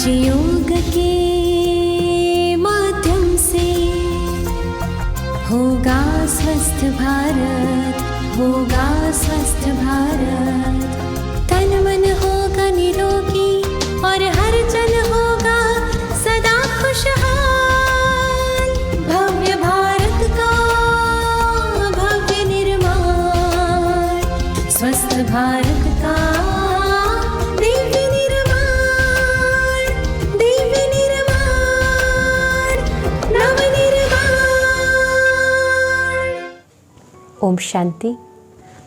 आज योग के माध्यम से होगा स्वस्थ भारत, होगा स्वस्थ भारत। तन मन होगा निरोगी और हर जन होगा सदा खुशहाल। भव्य भारत का भव्य निर्माण, स्वस्थ भारत का दिव्य निर्माण, दिव्य निर्माण, नव निर्माण। ओम शांति।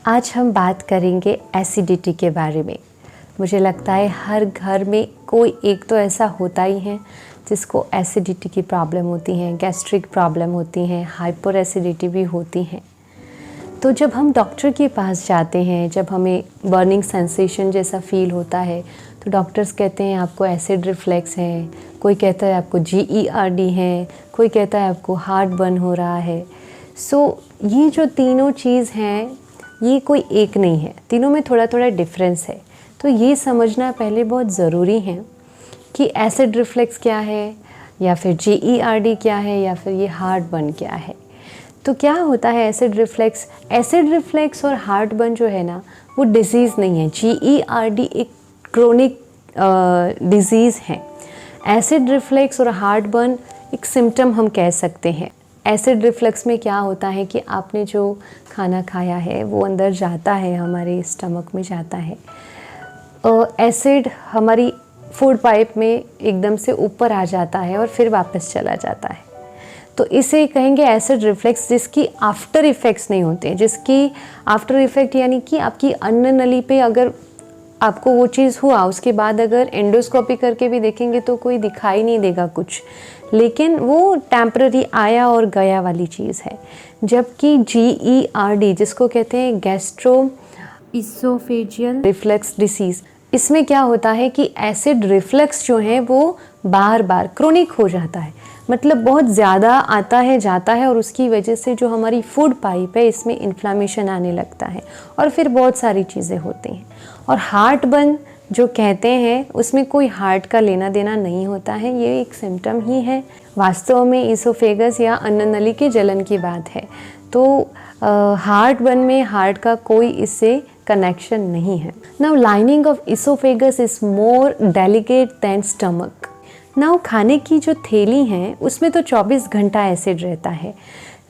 आज हम बात करेंगे एसिडिटी के बारे में। मुझे लगता है हर घर में कोई एक तो ऐसा होता ही है जिसको एसिडिटी की प्रॉब्लम होती है, गैस्ट्रिक प्रॉब्लम होती हैं, हाइपर एसिडिटी भी होती हैं। तो जब हम डॉक्टर के पास जाते हैं, जब हमें बर्निंग सेंसेशन जैसा फील होता है, तो डॉक्टर्स कहते हैं आपको एसिड रिफ्लेक्स है, कोई कहता है आपको GERD है, कोई कहता है आपको हार्ट बर्न हो रहा है। ये जो तीनों चीज़ हैं, ये कोई एक नहीं है, तीनों में थोड़ा थोड़ा डिफरेंस है। तो ये समझना पहले बहुत ज़रूरी है कि एसिड रिफ्लेक्स क्या है, या फिर GERD क्या है, या फिर ये हार्ट बर्न क्या है। तो क्या होता है एसिड रिफ्लेक्स? एसिड रिफ्लेक्स और हार्ट बर्न जो है ना, वो डिजीज़ नहीं है। GERD एक क्रोनिक डिजीज़ है। एसिड रिफ्लेक्स और हार्ट बर्न एक सिम्टम हम कह सकते हैं। एसिड रिफ्लेक्स में क्या होता है कि आपने जो खाना खाया है वो अंदर जाता है, हमारे स्टमक में जाता है। एसिड हमारी फूड पाइप में एकदम से ऊपर आ जाता है और फिर वापस चला जाता है। तो इसे कहेंगे एसिड रिफ्लेक्स, जिसकी आफ्टर इफ़ेक्ट्स नहीं होते हैं। जिसकी आफ्टर इफ़ेक्ट यानी कि आपकी अन्न नली पे अगर आपको वो चीज़ हुआ, उसके बाद अगर एंडोस्कोपी करके भी देखेंगे तो कोई दिखाई नहीं देगा कुछ, लेकिन वो टेम्पररी आया और गया वाली चीज़ है। जबकि GERD, जिसको कहते हैं गैस्ट्रो इसोफेजियल रिफ्लेक्स डिसीज़, इसमें क्या होता है कि एसिड रिफ्लेक्स जो है वो बार बार क्रोनिक हो जाता है। मतलब बहुत ज़्यादा आता है, जाता है, और उसकी वजह से जो हमारी फूड पाइप है इसमें इन्फ्लामेशन आने लगता है और फिर बहुत सारी चीज़ें होती हैं। और हार्ट बर्न जो कहते हैं उसमें कोई हार्ट का लेना देना नहीं होता है, ये एक सिम्टम ही है। वास्तव में इसोफेगस या अन्न नली के जलन की बात है। तो हार्ट बर्न में हार्ट का कोई इससे कनेक्शन नहीं है। Now lining of oesophagus is more delicate than stomach. Now खाने की जो थैली है उसमें तो 24 घंटा एसिड रहता है,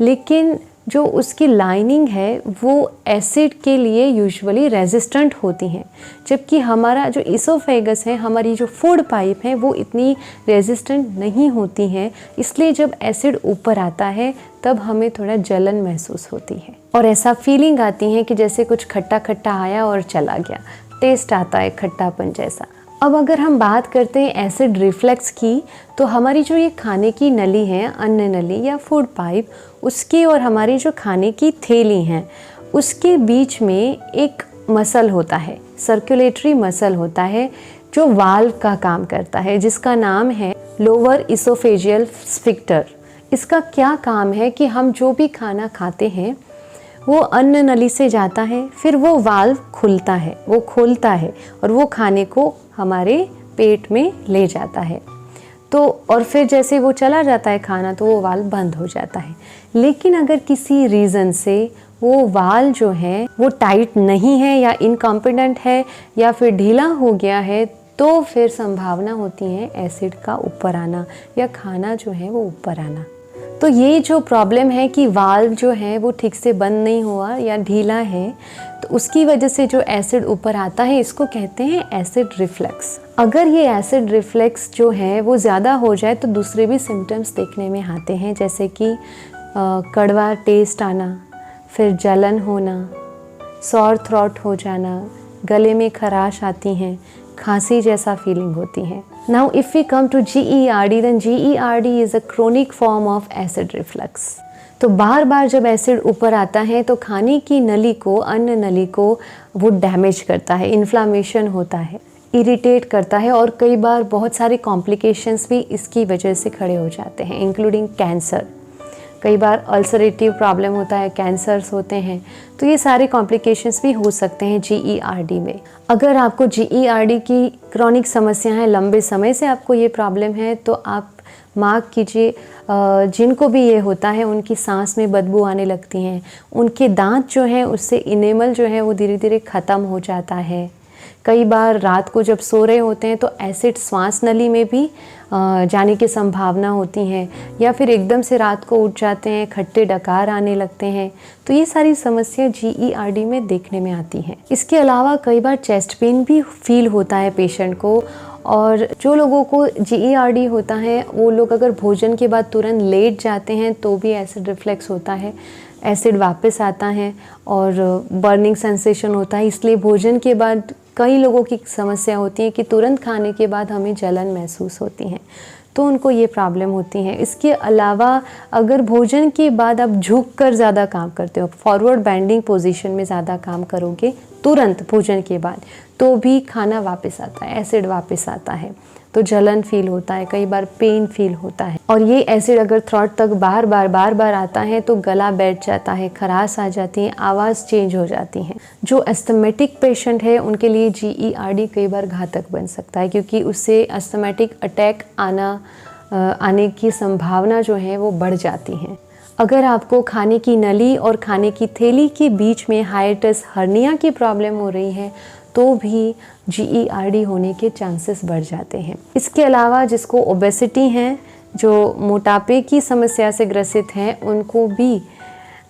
लेकिन जो उसकी लाइनिंग है वो एसिड के लिए यूजुअली रेजिस्टेंट होती हैं, जबकि हमारा जो इसोफेगस है, हमारी जो फूड पाइप है, वो इतनी रेजिस्टेंट नहीं होती हैं। इसलिए जब एसिड ऊपर आता है तब हमें थोड़ा जलन महसूस होती है और ऐसा फीलिंग आती है कि जैसे कुछ खट्टा खट्टा आया और चला गया, टेस्ट आता है खट्टापन जैसा। अब अगर हम बात करते हैं एसिड रिफ्लेक्स की, तो हमारी जो ये खाने की नली है, अन्न नली या फूड पाइप, उसकी और हमारी जो खाने की थैली हैं उसके बीच में एक मसल होता है, सर्कुलेटरी मसल होता है, जो वाल्व का काम करता है, जिसका नाम है लोअर इसोफेजियल स्फिंक्टर। इसका क्या काम है कि हम जो भी खाना खाते हैं वो अन्न नली से जाता है, फिर वो वाल्व खुलता है, वो खोलता है और वो खाने को हमारे पेट में ले जाता है। तो और फिर जैसे वो चला जाता है खाना, तो वो वाल्व बंद हो जाता है। लेकिन अगर किसी रीज़न से वो वाल्व जो है वो टाइट नहीं है या इनकॉम्पिटेंट है या फिर ढीला हो गया है, तो फिर संभावना होती है एसिड का ऊपर आना या खाना जो है वो ऊपर आना। तो ये जो प्रॉब्लम है कि वाल्व जो है वो ठीक से बंद नहीं हुआ या ढीला है, तो उसकी वजह से जो एसिड ऊपर आता है, इसको कहते हैं एसिड रिफ्लेक्स। अगर ये एसिड रिफ्लेक्स जो है वो ज़्यादा हो जाए तो दूसरे भी सिम्टम्स देखने में आते हैं, जैसे कि कड़वा टेस्ट आना, फिर जलन होना, सॉर थ्रोट हो जाना, गले में खराश आती हैं, खांसी जैसा फीलिंग होती है। Now if we come to GERD, then GERD is a chronic form of acid reflux. तो बार बार जब एसिड ऊपर आता है तो खाने की नली को, अन्न नली को वो डैमेज करता है, इन्फ्लामेशन होता है, इरिटेट करता है और कई बार बहुत सारे कॉम्प्लिकेशंस भी इसकी वजह से खड़े हो जाते हैं, इंक्लूडिंग कैंसर। कई बार अल्सरेटिव प्रॉब्लम होता है, कैंसर्स होते हैं, तो ये सारे कॉम्प्लिकेशंस भी हो सकते हैं GERD में। अगर आपको GERD की क्रॉनिक समस्या है, लंबे समय से आपको ये प्रॉब्लम है, तो आप मार्क कीजिए जिनको भी ये होता है उनकी सांस में बदबू आने लगती हैं, उनके दांत जो हैं उससे इनेमल जो है वो धीरे धीरे ख़त्म हो जाता है। कई बार रात को जब सो रहे होते हैं तो एसिड श्वास नली में भी जाने की संभावना होती है, या फिर एकदम से रात को उठ जाते हैं, खट्टे डकार आने लगते हैं। तो ये सारी समस्या GERD में देखने में आती हैं। इसके अलावा कई बार चेस्ट पेन भी फील होता है पेशेंट को, और जो लोगों को GERD होता है वो लोग अगर भोजन के बाद तुरंत लेट जाते हैं तो भी एसिड रिफ्लेक्स होता है, एसिड वापस आता है और बर्निंग सेंसेशन होता है। इसलिए भोजन के बाद कई लोगों की समस्या होती है कि तुरंत खाने के बाद हमें जलन महसूस होती है, तो उनको ये प्रॉब्लम होती है। इसके अलावा अगर भोजन के बाद आप झुक कर ज़्यादा काम करते हो, फॉरवर्ड बेंडिंग पोजीशन में ज़्यादा काम करोगे तुरंत भोजन के बाद, तो भी खाना वापस आता है, एसिड वापस आता है, तो जलन फील होता है, कई बार पेन फील होता है। और ये एसिड अगर थ्रोट तक बार बार आता है तो गला बैठ जाता है, खराश आ जाती है, आवाज़ चेंज हो जाती है। जो अस्थमेटिक पेशेंट है उनके लिए GERD कई बार घातक बन सकता है, क्योंकि उससे अस्थमेटिक अटैक आने की संभावना जो है वो बढ़ जाती है। अगर आपको खाने की नली और खाने की थैली के बीच में हाइटस हर्निया की प्रॉब्लम हो रही है तो भी GERD होने के चांसेस बढ़ जाते हैं। इसके अलावा जिसको ओबेसिटी है, जो मोटापे की समस्या से ग्रसित हैं, उनको भी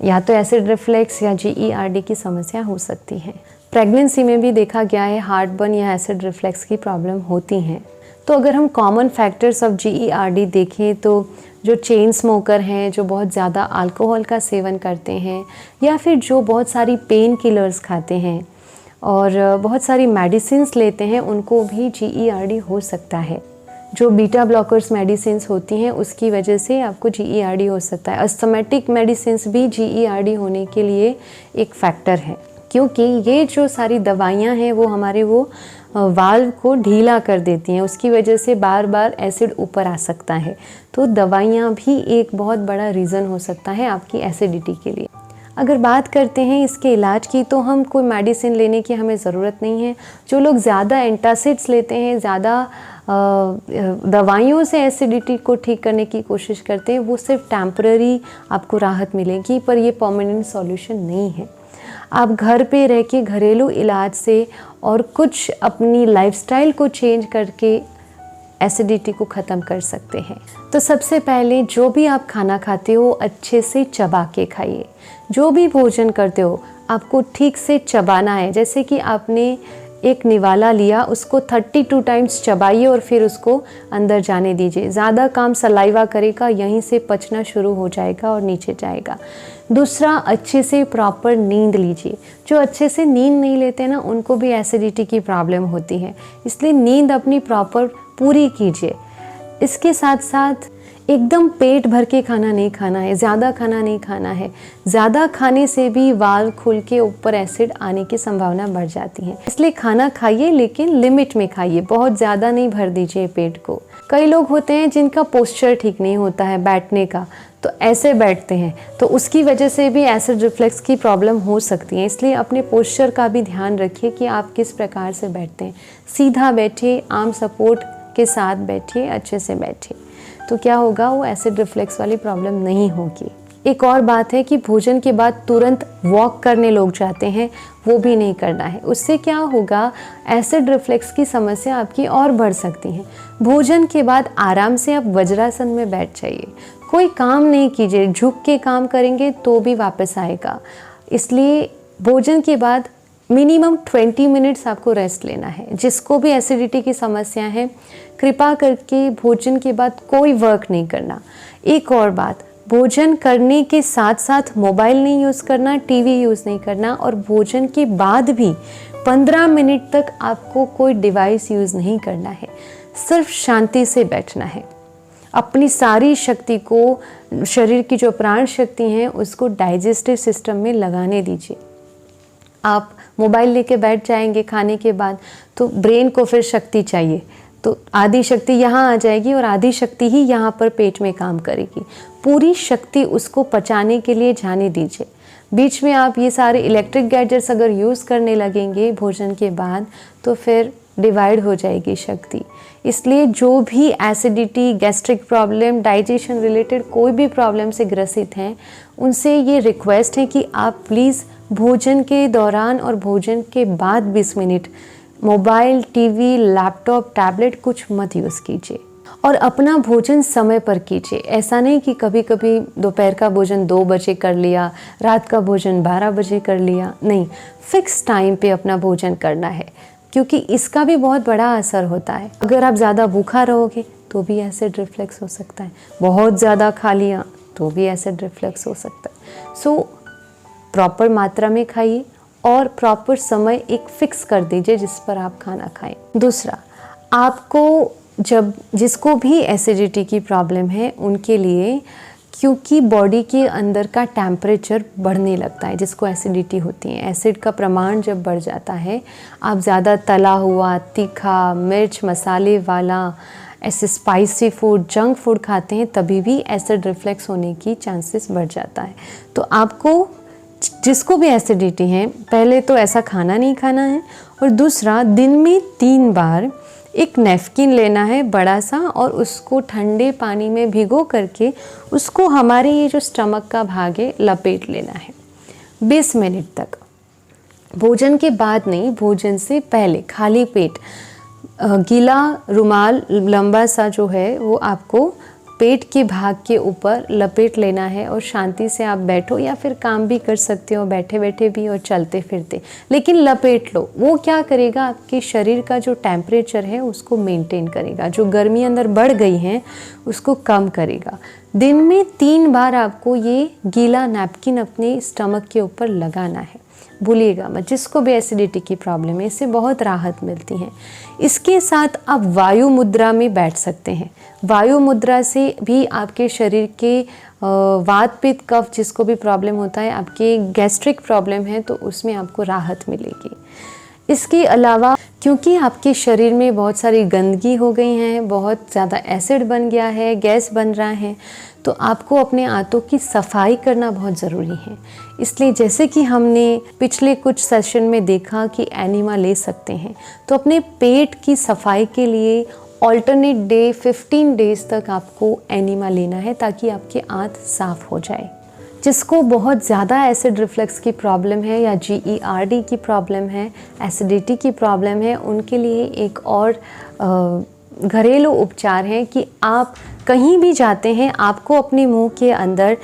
या तो एसिड रिफ्लेक्स या GERD की समस्या हो सकती है। प्रेगनेंसी में भी देखा गया है हार्टबर्न या एसिड रिफ्लेक्स की प्रॉब्लम होती हैं। तो अगर हम कॉमन फैक्टर्स ऑफ GERD देखें तो जो चेन स्मोकर हैं, जो बहुत ज़्यादा अल्कोहल का सेवन करते हैं, या फिर जो बहुत सारी पेन किलर्स खाते हैं और बहुत सारी मेडिसिन्स लेते हैं, उनको भी GERD हो सकता है। जो बीटा ब्लॉकर्स मेडिसिन्स होती हैं उसकी वजह से आपको GERD हो सकता है। अस्थमेटिक मेडिसिन्स भी GERD होने के लिए एक फैक्टर है, क्योंकि ये जो सारी दवाइयाँ हैं वो हमारे वो वाल्व को ढीला कर देती हैं, उसकी वजह से बार बार एसिड ऊपर आ सकता है। तो दवाइयाँ भी एक बहुत बड़ा रीज़न हो सकता है आपकी एसिडिटी के लिए। अगर बात करते हैं इसके इलाज की, तो हम कोई मेडिसिन लेने की हमें ज़रूरत नहीं है। जो लोग ज़्यादा एंटासिड्स लेते हैं, ज़्यादा दवाइयों से एसिडिटी को ठीक करने की कोशिश करते हैं, वो सिर्फ टेम्पररी आपको राहत मिलेगी, पर ये परमानेंट सॉल्यूशन नहीं है। आप घर पे रह के घरेलू इलाज से और कुछ अपनी लाइफस्टाइल को चेंज करके एसिडिटी को ख़त्म कर सकते हैं। तो सबसे पहले जो भी आप खाना खाते हो अच्छे से चबा के खाइए। जो भी भोजन करते हो आपको ठीक से चबाना है। जैसे कि आपने एक निवाला लिया, उसको 32 टाइम्स चबाइए और फिर उसको अंदर जाने दीजिए। ज़्यादा काम सलाइवा करेगा, यहीं से पचना शुरू हो जाएगा और नीचे जाएगा। दूसरा, अच्छे से प्रॉपर नींद लीजिए। जो अच्छे से नींद नहीं लेते ना, उनको भी एसिडिटी की प्रॉब्लम होती है, इसलिए नींद अपनी प्रॉपर पूरी कीजिए। इसके साथ साथ एकदम पेट भर के खाना नहीं खाना है, ज़्यादा खाना नहीं खाना है। ज़्यादा खाने से भी वाल्व खुल के ऊपर एसिड आने की संभावना बढ़ जाती है। इसलिए खाना खाइए लेकिन लिमिट में खाइए, बहुत ज़्यादा नहीं भर दीजिए पेट को। कई लोग होते हैं जिनका पोस्चर ठीक नहीं होता है बैठने का, तो ऐसे बैठते हैं, तो उसकी वजह से भी एसिड रिफ्लेक्स की प्रॉब्लम हो सकती है। इसलिए अपने पोस्चर का भी ध्यान रखिए कि आप किस प्रकार से बैठते हैं। सीधा बैठिए, आर्म सपोर्ट के साथ बैठिए, अच्छे से बैठिए, तो क्या होगा, वो एसिड रिफ्लेक्स वाली प्रॉब्लम नहीं होगी। एक और बात है कि भोजन के बाद तुरंत वॉक करने लोग जाते हैं, वो भी नहीं करना है। उससे क्या होगा, एसिड रिफ्लेक्स की समस्या आपकी और बढ़ सकती है। भोजन के बाद आराम से आप वज्रासन में बैठ जाइए, कोई काम नहीं कीजिए। झुक के काम करेंगे तो भी वापस आएगा। इसलिए भोजन के बाद मिनिमम 20 मिनट्स आपको रेस्ट लेना है। जिसको भी एसिडिटी की समस्या है, कृपा करके भोजन के बाद कोई वर्क नहीं करना। एक और बात, भोजन करने के साथ साथ मोबाइल नहीं यूज़ करना, टीवी यूज़ नहीं करना, और भोजन के बाद भी 15 मिनट तक आपको कोई डिवाइस यूज़ नहीं करना है। सिर्फ शांति से बैठना है। अपनी सारी शक्ति को, शरीर की जो प्राण शक्ति हैं, उसको डाइजेस्टिव सिस्टम में लगाने दीजिए। आप मोबाइल लेके बैठ जाएंगे खाने के बाद, तो ब्रेन को फिर शक्ति चाहिए, तो आधी शक्ति यहाँ आ जाएगी और आधी शक्ति ही यहाँ पर पेट में काम करेगी। पूरी शक्ति उसको पचाने के लिए जाने दीजिए। बीच में आप ये सारे इलेक्ट्रिक गैजेट्स अगर यूज़ करने लगेंगे भोजन के बाद तो फिर डिवाइड हो जाएगी शक्ति। इसलिए जो भी acidity, gastric problem, digestion related कोई भी प्रॉब्लम से ग्रसित हैं, उनसे ये रिक्वेस्ट है कि आप प्लीज़ भोजन के दौरान और भोजन के बाद 20 minute mobile, TV, laptop, tablet कुछ मत यूज़ कीजिए और अपना भोजन समय पर कीजिए। ऐसा नहीं कि कभी कभी दोपहर का भोजन 2 बजे कर लिया, रात का भोजन 12 बजे कर लिया, नहीं, फिक्स टाइम पे अपना भोजन करना है, क्योंकि इसका भी बहुत बड़ा असर होता है। अगर आप ज़्यादा भूखा रहोगे तो भी एसिड रिफ्लक्स हो सकता है, बहुत ज़्यादा खा लिया तो भी एसिड रिफ्लक्स हो सकता है। सो प्रॉपर मात्रा में खाइए और प्रॉपर समय एक फिक्स कर दीजिए जिस पर आप खाना खाएं। दूसरा, आपको जिसको भी एसिडिटी की प्रॉब्लम है उनके लिए, क्योंकि बॉडी के अंदर का टेम्परेचर बढ़ने लगता है जिसको एसिडिटी होती है, एसिड का प्रमाण जब बढ़ जाता है, आप ज़्यादा तला हुआ, तीखा, मिर्च मसाले वाला, ऐसे स्पाइसी फूड, जंक फूड खाते हैं, तभी भी एसिड रिफ्लक्स होने की चांसेस बढ़ जाता है। तो आपको जिसको भी एसिडिटी है, पहले तो ऐसा खाना नहीं खाना है, और दूसरा, दिन में 3 बार एक नैपकिन लेना है बड़ा सा और उसको ठंडे पानी में भिगो करके उसको हमारे ये जो स्टमक का भाग है लपेट लेना है 20 मिनट तक। भोजन के बाद नहीं, भोजन से पहले खाली पेट गीला रुमाल लंबा सा जो है वो आपको पेट के भाग के ऊपर लपेट लेना है और शांति से आप बैठो, या फिर काम भी कर सकते हो बैठे बैठे भी और चलते फिरते, लेकिन लपेट लो। वो क्या करेगा, आपके शरीर का जो टेम्परेचर है उसको मेंटेन करेगा, जो गर्मी अंदर बढ़ गई है उसको कम करेगा। दिन में 3 बार आपको ये गीला नैपकिन अपने स्टमक के ऊपर लगाना है, भूलिएगा मत। जिसको भी एसिडिटी की प्रॉब्लम है इससे बहुत राहत मिलती है। इसके साथ आप वायु मुद्रा में बैठ सकते हैं। वायु मुद्रा से भी आपके शरीर के वात पित्त कफ जिसको भी प्रॉब्लम होता है, आपके गैस्ट्रिक प्रॉब्लम है, तो उसमें आपको राहत मिलेगी। इसके अलावा क्योंकि आपके शरीर में बहुत सारी गंदगी हो गई है, बहुत ज़्यादा एसिड बन गया है, गैस बन रहा है, तो आपको अपने आंतों की सफाई करना बहुत ज़रूरी है। इसलिए जैसे कि हमने पिछले कुछ सेशन में देखा कि एनिमा ले सकते हैं, तो अपने पेट की सफाई के लिए ऑल्टरनेट डे 15 डेज़ तक आपको एनिमा लेना है ताकि आपके आंत साफ़ हो जाए। जिसको बहुत ज़्यादा एसिड रिफ्लक्स की प्रॉब्लम है या GERD की प्रॉब्लम है, एसिडिटी की प्रॉब्लम है, उनके लिए एक और घरेलू उपचार है कि आप कहीं भी जाते हैं आपको अपने मुंह के अंदर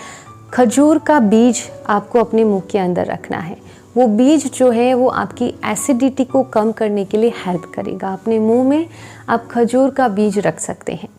खजूर का बीज आपको अपने मुंह के अंदर रखना है। वो बीज जो है वो आपकी एसिडिटी को कम करने के लिए हेल्प करेगा। अपने मुंह में आप खजूर का बीज रख सकते हैं।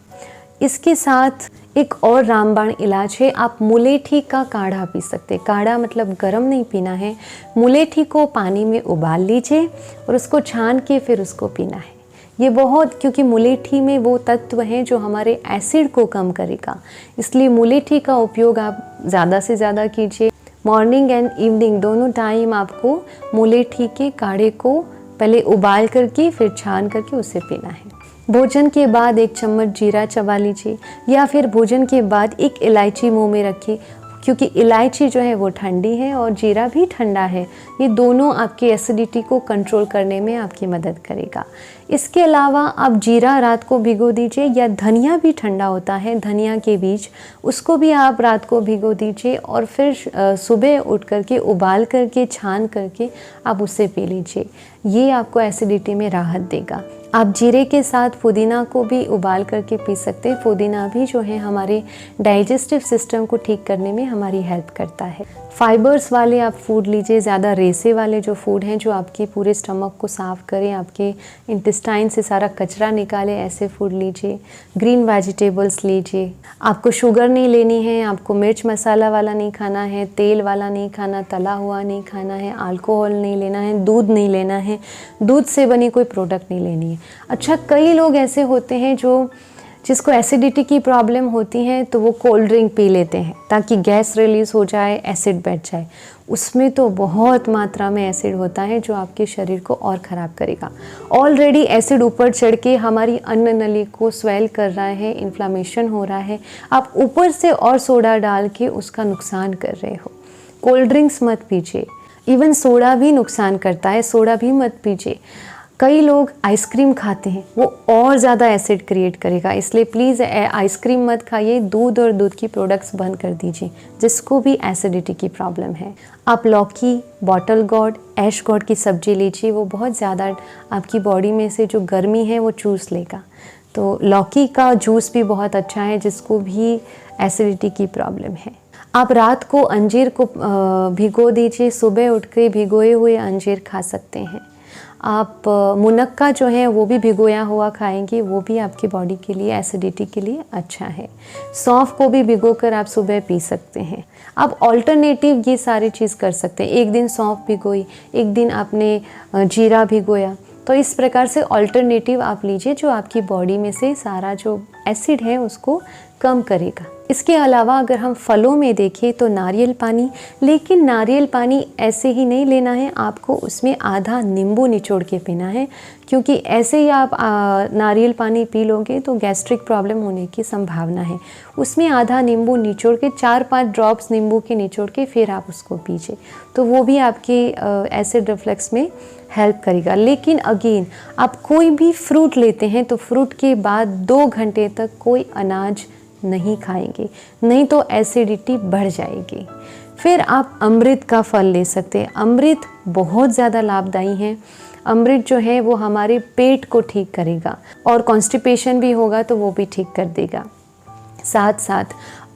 इसके साथ एक और रामबाण इलाज है, आप मुलेठी का काढ़ा पी सकते हैं। काढ़ा मतलब गरम नहीं पीना है, मुलेठी को पानी में उबाल लीजिए और उसको छान के फिर उसको पीना है। ये बहुत, क्योंकि मुलेठी में वो तत्व हैं जो हमारे एसिड को कम करेगा, इसलिए मुलेठी का उपयोग आप ज़्यादा से ज़्यादा कीजिए। मॉर्निंग एंड इवनिंग दोनों टाइम आपको मुलेठी के काढ़े को पहले उबाल करके फिर छान करके उसे पीना है। भोजन के बाद 1 चम्मच जीरा चबा लीजिए, या फिर भोजन के बाद 1 इलायची मुंह में रखिए, क्योंकि इलायची जो है वो ठंडी है और जीरा भी ठंडा है। ये दोनों आपकी एसिडिटी को कंट्रोल करने में आपकी मदद करेगा। इसके अलावा आप जीरा रात को भिगो दीजिए, या धनिया भी ठंडा होता है, धनिया के बीज, उसको भी आप रात को भिगो दीजिए और फिर सुबह उठ करके उबाल करके छान करके आप उसे पी लीजिए। ये आपको एसिडिटी में राहत देगा। आप जीरे के साथ पुदीना को भी उबाल करके पी सकते हैं। पुदीना भी जो है हमारे डाइजेस्टिव सिस्टम को ठीक करने में हमारी हेल्प करता है। फाइबर्स वाले आप फूड लीजिए, ज़्यादा रेसे वाले जो फूड हैं जो आपके पूरे स्टमक को साफ़ करें, आपके इंटेस्टाइन से सारा कचरा निकाले, ऐसे फूड लीजिए। ग्रीन वेजिटेबल्स लीजिए। आपको शुगर नहीं लेनी है, आपको मिर्च मसाला वाला नहीं खाना है, तेल वाला नहीं खाना, तला हुआ नहीं खाना है, अल्कोहल नहीं लेना है, दूध नहीं लेना है, दूध से बनी कोई प्रोडक्ट नहीं लेनी है। अच्छा, कई लोग ऐसे होते हैं जो जिसको एसिडिटी की प्रॉब्लम होती है तो वो कोल्ड ड्रिंक पी लेते हैं ताकि गैस रिलीज़ हो जाए, एसिड बैठ जाए। उसमें तो बहुत मात्रा में एसिड होता है जो आपके शरीर को और ख़राब करेगा। ऑलरेडी एसिड ऊपर चढ़ के हमारी अन्न नली को स्वेल कर रहा है, इन्फ्लामेशन हो रहा है, आप ऊपर से और सोडा डाल के उसका नुकसान कर रहे हो। कोल्ड ड्रिंक्स मत पीजिए, इवन सोडा भी नुकसान करता है, सोडा भी मत पीजिए। कई लोग आइसक्रीम खाते हैं, वो और ज़्यादा एसिड क्रिएट करेगा, इसलिए प्लीज़ आइसक्रीम मत खाइए। दूध और दूध की प्रोडक्ट्स बंद कर दीजिए जिसको भी एसिडिटी की प्रॉब्लम है। आप लौकी, बॉटल गॉर्ड, ऐश गॉर्ड की सब्जी लीजिए, वो बहुत ज़्यादा आपकी बॉडी में से जो गर्मी है वो चूस लेगा। तो लौकी का जूस भी बहुत अच्छा है जिसको भी एसिडिटी की प्रॉब्लम है। आप रात को अंजीर को भिगो दीजिए, सुबह उठ के भिगोए हुए अंजीर खा सकते हैं। आप मुनक्का जो है वो भी भिगोया हुआ खाएंगे, वो भी आपकी बॉडी के लिए, एसिडिटी के लिए अच्छा है। सौंफ को भी भिगोकर आप सुबह पी सकते हैं। आप ऑल्टरनेटिव ये सारी चीज़ कर सकते हैं। एक दिन सौंफ भिगोई, एक दिन आपने जीरा भिगोया, तो इस प्रकार से ऑल्टरनेटिव आप लीजिए जो आपकी बॉडी में से सारा जो एसिड है उसको कम करेगा। इसके अलावा अगर हम फलों में देखें तो नारियल पानी, लेकिन नारियल पानी ऐसे ही नहीं लेना है, आपको उसमें आधा नींबू निचोड़ के पीना है, क्योंकि ऐसे ही आप नारियल पानी पी लोगे तो गैस्ट्रिक प्रॉब्लम होने की संभावना है। उसमें आधा नींबू निचोड़ के 4-5 ड्रॉप्स नींबू के निचोड़ के फिर आप उसको पीजिए, तो वो भी आपके एसिड रिफ्लक्स में हेल्प करेगा। लेकिन अगेन आप कोई भी फ्रूट लेते हैं तो फ्रूट के बाद 2 घंटे तक कोई अनाज नहीं खाएंगे, नहीं तो एसिडिटी बढ़ जाएगी। फिर आप अमृत का फल ले सकते हैं। अमृत बहुत ज़्यादा लाभदायी है। अमृत जो है वो हमारे पेट को ठीक करेगा और कॉन्स्टिपेशन भी होगा तो वो भी ठीक कर देगा। साथ साथ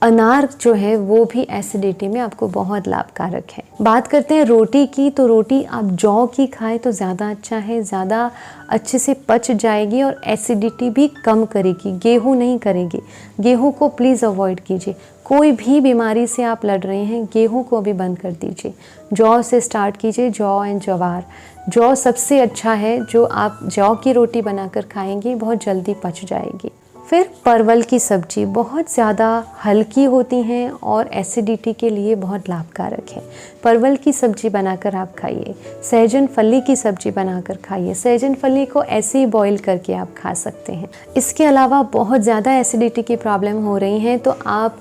अनार जो है वो भी एसिडिटी में आपको बहुत लाभकारक है। बात करते हैं रोटी की, तो रोटी आप जौ की खाएं तो ज़्यादा अच्छा है, ज़्यादा अच्छे से पच जाएगी और एसिडिटी भी कम करेगी, गेहूं नहीं करेगी। गेहूं को प्लीज़ अवॉइड कीजिए। कोई भी बीमारी से आप लड़ रहे हैं, गेहूं को भी बंद कर दीजिए। जौ से स्टार्ट कीजिए, जौ एंड ज्वार। जौ सबसे अच्छा है, जो आप जौ की रोटी बनाकर खाएंगे बहुत जल्दी पच जाएगी। फिर परवल की सब्जी बहुत ज़्यादा हल्की होती हैं और एसिडिटी के लिए बहुत लाभकारक है। परवल की सब्जी बनाकर आप खाइए। सहजन फली की सब्जी बनाकर खाइए। सहजन फली को ऐसे ही बॉईल करके आप खा सकते हैं। इसके अलावा बहुत ज़्यादा एसिडिटी की प्रॉब्लम हो रही हैं तो आप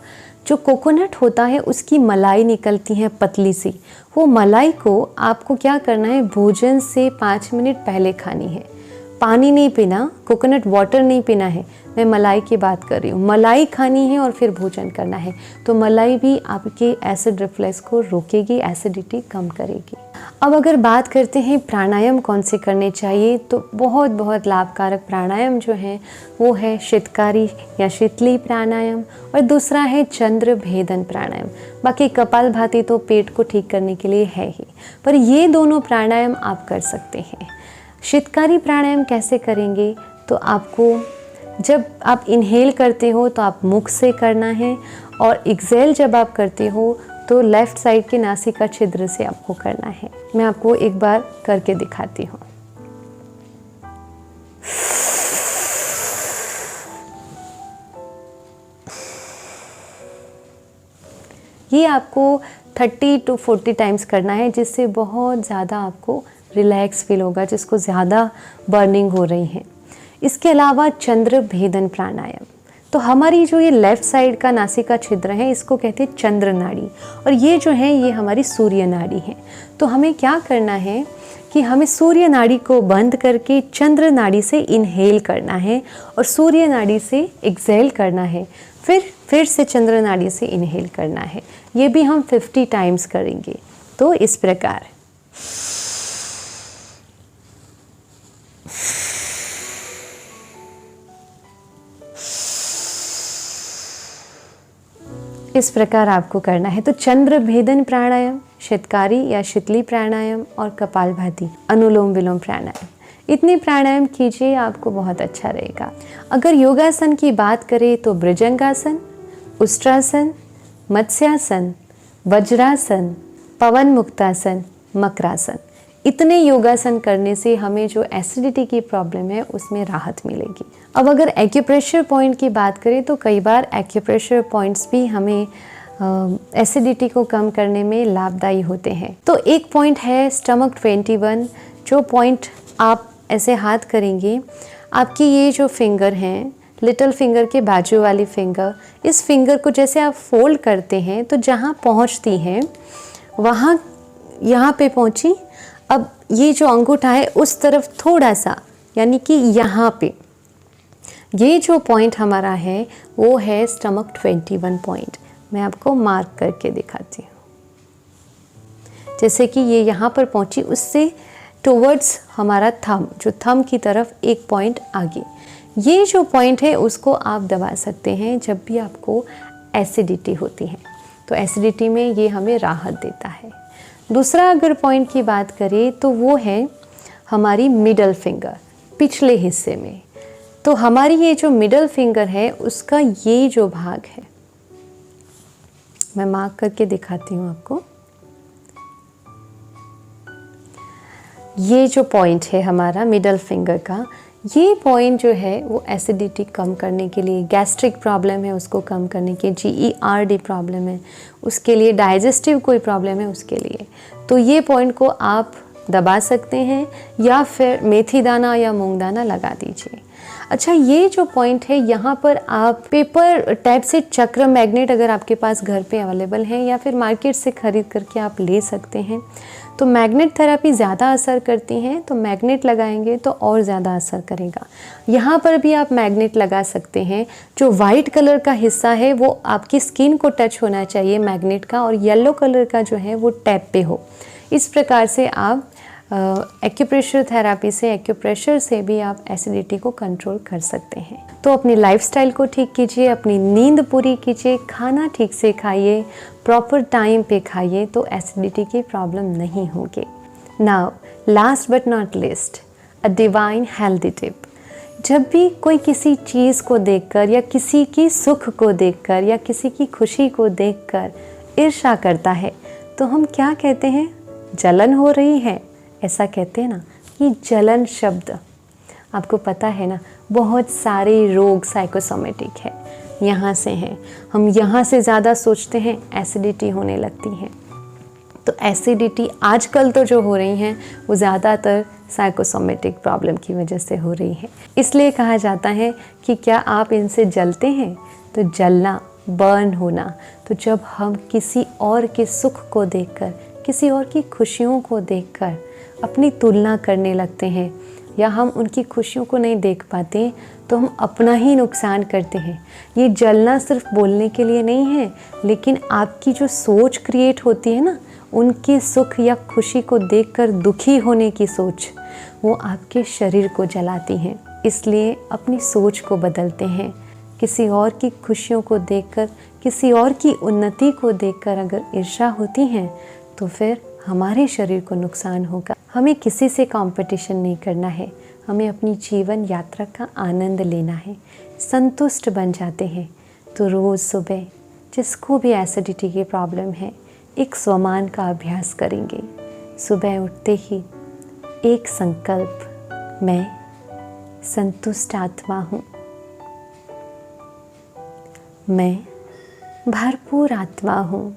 जो कोकोनट होता है उसकी मलाई निकलती है पतली सी, वो मलाई को आपको क्या करना है, भोजन से 5 मिनट पहले खानी है। पानी नहीं पीना, कोकोनट वाटर नहीं पीना है, मैं मलाई की बात कर रही हूँ। मलाई खानी है और फिर भोजन करना है, तो मलाई भी आपके एसिड रिफ्लक्स को रोकेगी, एसिडिटी कम करेगी। अब अगर बात करते हैं प्राणायाम कौन से करने चाहिए, तो बहुत बहुत लाभकारक प्राणायाम जो है वो है शीतकारी या शीतली प्राणायाम और दूसरा है चंद्र भेदन प्राणायाम। बाकी कपालभाति तो पेट को ठीक करने के लिए है ही, पर ये दोनों प्राणायाम आप कर सकते हैं। शीतकारी प्राणायाम कैसे करेंगे, तो आपको जब आप इनहेल करते हो तो आप मुख से करना है और एक्सेल जब आप करते हो तो लेफ़्ट साइड के नासिका छिद्र से आपको करना है। मैं आपको एक बार करके दिखाती हूँ। ये आपको 30 to 40 टाइम्स करना है, जिससे बहुत ज़्यादा आपको रिलैक्स फील होगा, जिसको ज़्यादा बर्निंग हो रही है। इसके अलावा चंद्र भेदन प्राणायाम, तो हमारी जो ये लेफ़्ट साइड का नासिका छिद्र है इसको कहते हैं चंद्र नाड़ी, और ये जो है ये हमारी सूर्य नाड़ी है। तो हमें क्या करना है कि हमें सूर्य नाड़ी को बंद करके चंद्र नाड़ी से इनहेल करना है और सूर्य नाड़ी से एक्सेल करना है, फिर से चंद्र नाड़ी से इनहेल करना है। ये भी हम 50 टाइम्स करेंगे। तो इस प्रकार आपको करना है। तो चंद्र भेदन प्राणायाम, शीतकारी या शीतली प्राणायाम और कपालभाति, अनुलोम विलोम प्राणायाम, इतने प्राणायाम कीजिए, आपको बहुत अच्छा रहेगा। अगर योगासन की बात करें तो भुजंगासन, उष्ट्रासन, मत्स्यासन, वज्रासन, पवन मुक्तासन, मकरासन, इतने योगासन करने से हमें जो एसिडिटी की प्रॉब्लम है उसमें राहत मिलेगी। अब अगर एक्यूप्रेशर पॉइंट की बात करें तो कई बार एक्यूप्रेशर पॉइंट्स भी हमें एसिडिटी को कम करने में लाभदायी होते हैं। तो एक पॉइंट है स्टमक 21, जो पॉइंट आप ऐसे हाथ करेंगे, आपकी ये जो फिंगर हैं, लिटिल फिंगर के बाजू वाली फिंगर, इस फिंगर को जैसे आप फोल्ड करते हैं तो जहाँ पहुँचती हैं वहाँ यहाँ पे पहुँची। अब ये जो अंगूठा है उस तरफ थोड़ा सा, यानी कि यहाँ पे ये जो पॉइंट हमारा है वो है स्टमक 21 पॉइंट। मैं आपको मार्क करके दिखाती हूँ। जैसे कि ये यहाँ पर पहुँची, उससे टुवर्ड्स हमारा थंब, जो थंब की तरफ एक पॉइंट आगे, ये जो पॉइंट है उसको आप दबा सकते हैं जब भी आपको एसिडिटी होती है। तो एसिडिटी में ये हमें राहत देता है। दूसरा अगर पॉइंट की बात करें तो वो है हमारी मिडल फिंगर, पिछले हिस्से में। तो हमारी ये जो मिडल फिंगर है उसका ये जो भाग है, मैं मार्क करके दिखाती हूँ आपको। ये जो पॉइंट है हमारा मिडल फिंगर का, ये पॉइंट जो है वो एसिडिटी कम करने के लिए, गैस्ट्रिक प्रॉब्लम है उसको कम करने के, GERD प्रॉब्लम है उसके लिए, डाइजेस्टिव कोई प्रॉब्लम है उसके लिए, तो ये पॉइंट को आप दबा सकते हैं या फिर मेथी दाना या मूंग दाना लगा दीजिए। अच्छा, ये जो पॉइंट है यहाँ पर आप पेपर टाइप से चक्र मैग्नेट अगर आपके पास घर पे अवेलेबल है या फिर मार्केट से ख़रीद करके आप ले सकते हैं। तो मैग्नेट थेरेपी ज़्यादा असर करती हैं, तो मैग्नेट लगाएंगे तो और ज़्यादा असर करेगा। यहाँ पर भी आप मैग्नेट लगा सकते हैं। जो वाइट कलर का हिस्सा है वो आपकी स्किन को टच होना चाहिए मैग्नेट का, और येलो कलर का जो है वो टैप पे हो। इस प्रकार से आप एक्यूप्रेशर थेरेपी से, एक्यूप्रेशर से भी आप एसिडिटी को कंट्रोल कर सकते हैं। तो अपनी लाइफस्टाइल को ठीक कीजिए, अपनी नींद पूरी कीजिए, खाना ठीक से खाइए, प्रॉपर टाइम पे खाइए, तो एसिडिटी की प्रॉब्लम नहीं होगी। Now last but not least, a divine healthy tip. जब भी कोई किसी चीज़ को देखकर या किसी की सुख को देखकर या किसी की खुशी को देखकर ईर्ष्या करता है तो हम क्या कहते हैं? जलन हो रही है, ऐसा कहते हैं ना। ये जलन शब्द आपको पता है ना, बहुत सारे रोग साइकोसोमेटिक है, यहाँ से हैं। हम यहाँ से ज़्यादा सोचते हैं, एसिडिटी होने लगती है। तो एसिडिटी आजकल तो जो हो रही हैं वो ज़्यादातर साइकोसोमेटिक प्रॉब्लम की वजह से हो रही है। इसलिए कहा जाता है कि क्या आप इनसे जलते हैं? तो जलना, बर्न होना। तो जब हम किसी और के सुख को देखकर, किसी और की खुशियों को देखकर अपनी तुलना करने लगते हैं या हम उनकी खुशियों को नहीं देख पाते, तो हम अपना ही नुकसान करते हैं। ये जलना सिर्फ बोलने के लिए नहीं है, लेकिन आपकी जो सोच क्रिएट होती है ना, उनके सुख या खुशी को देखकर दुखी होने की सोच, वो आपके शरीर को जलाती हैं। इसलिए अपनी सोच को बदलते हैं। किसी और की खुशियों को देखकर, किसी और की उन्नति को देखकर अगर ईर्ष्या होती हैं तो फिर हमारे शरीर को नुकसान होगा। हमें किसी से कंपटीशन नहीं करना है, हमें अपनी जीवन यात्रा का आनंद लेना है। संतुष्ट बन जाते हैं तो रोज़ सुबह जिसको भी एसिडिटी की प्रॉब्लम है, एक स्वमान का अभ्यास करेंगे। सुबह उठते ही एक संकल्प, मैं संतुष्ट आत्मा हूँ, मैं भरपूर आत्मा हूँ,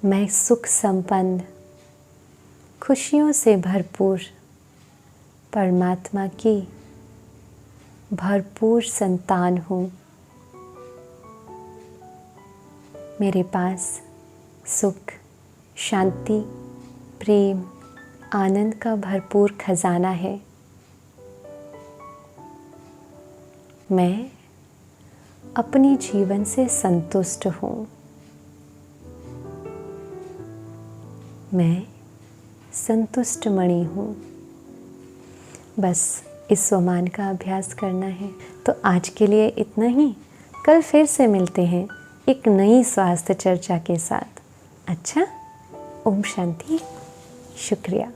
मैं सुख संपन्न, खुशियों से भरपूर परमात्मा की भरपूर संतान हूँ। मेरे पास सुख, शांति, प्रेम, आनंद का भरपूर खजाना है। मैं अपने जीवन से संतुष्ट हूँ। मैं संतुष्ट मणि हूँ। बस इस स्वमान का अभ्यास करना है। तो आज के लिए इतना ही। कल फिर से मिलते हैं एक नई स्वास्थ्य चर्चा के साथ। अच्छा, ओम शांति, शुक्रिया।